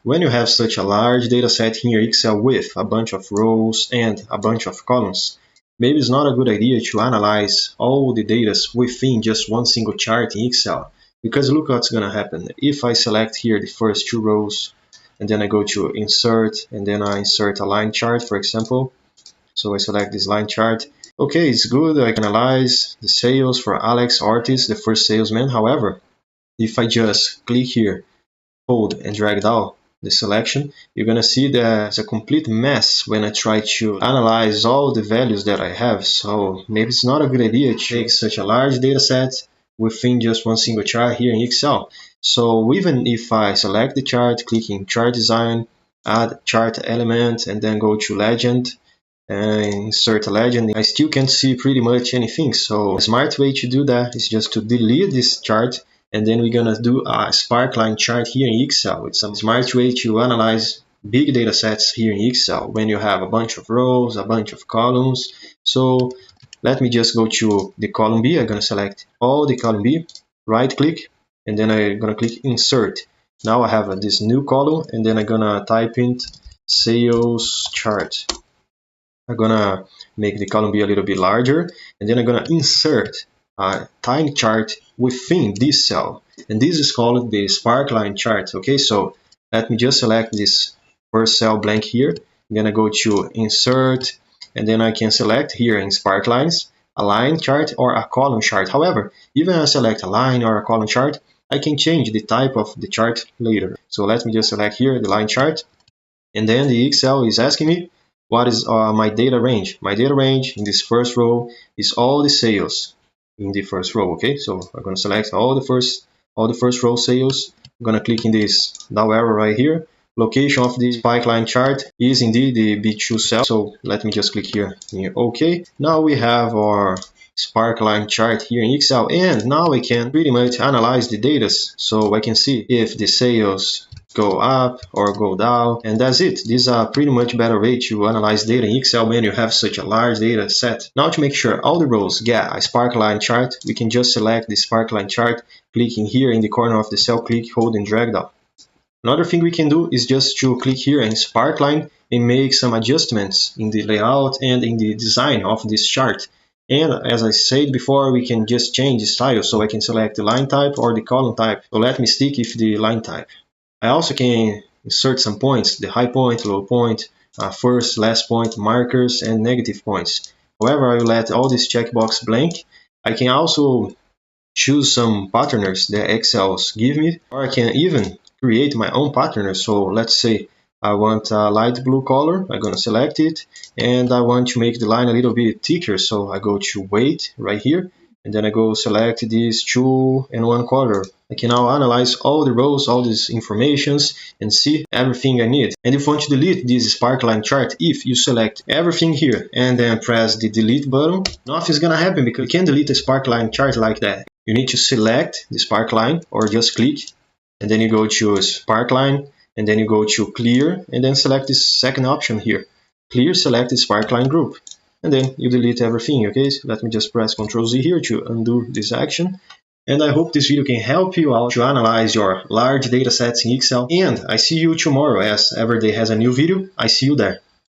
When you have such a large data set in your Excel with a bunch of rows and a bunch of columns, maybe it's not a good idea to analyze all the data within just one single chart in Excel. Because look what's going to happen. If I select here the first two rows, and then I go to insert, and then I insert a line chart, for example. So I select this line chart. Okay, it's good. I can analyze the sales for Alex Ortiz, the first salesman. However, if I just click here, hold and drag down the selection, you're going to see there's a complete mess when I try to analyze all the values that I have. So maybe it's not a good idea to take such a large data set within just one single chart here in Excel. So even if I select the chart, clicking chart design, add chart element, and then go to legend and insert a legend, I still can't see pretty much anything. So a smart way to do that is just to delete this chart, and then we're gonna do a sparkline chart here in Excel. It's a smart way to analyze big data sets here in Excel when you have a bunch of rows, a bunch of columns. So let me just go to the column B. I'm gonna select all the column B, right click, and then I'm gonna click insert. Now I have this new column, and then I'm gonna type in sales chart. I'm gonna make the column B a little bit larger, and then I'm gonna insert a time chart within this cell, and this is called the sparkline chart. Okay, so let me just select this first cell blank here. I'm gonna go to insert, and then I can select here in sparklines a line chart or a column chart. However, even if I select a line or a column chart, I can change the type of the chart later. So let me just select here the line chart, and then the Excel is asking me what is my data range. My data range in this first row is all the sales in the first row. Okay, so I'm going to select all the first row sales. I'm going to click in this down arrow right here. Location of the sparkline chart is indeed the B2 cell. So let me just click here. Okay, now we have our sparkline chart here in Excel, and now I can pretty much analyze the data. So I can see if the sales go up or go down, and that's it. This is a pretty much better way to analyze data in Excel when you have such a large data set. Now to make sure all the rows get a sparkline chart, we can just select the sparkline chart, clicking here in the corner of the cell, click, hold and drag down. Another thing we can do is just to click here in sparkline and make some adjustments in the layout and in the design of this chart. And as I said before, we can just change the style, so I can select the line type or the column type. So let me stick with the line type. I also can insert some points, the high point, low point, first, last point, markers, and negative points. However, I will let all this checkbox blank. I can also choose some patterners that Excel's give me, or I can even create my own pattern. So let's say I want a light blue color. I'm going to select it, and I want to make the line a little bit thicker. So I go to weight right here, and then I go select these 2 and 1 color. I can now analyze all the rows, all these informations, and see everything I need. And if you want to delete this sparkline chart, if you select everything here and then press the delete button, nothing's gonna happen because you can't delete a sparkline chart like that. You need to select the sparkline or just click, and then you go to sparkline, and then you go to clear, and then select this second option here. Clear, select the sparkline group, and then you delete everything. Okay, so let me just press Ctrl Z here to undo this action. And I hope this video can help you out to analyze your large data sets in Excel. And I see you tomorrow, as every day has a new video. I see you there.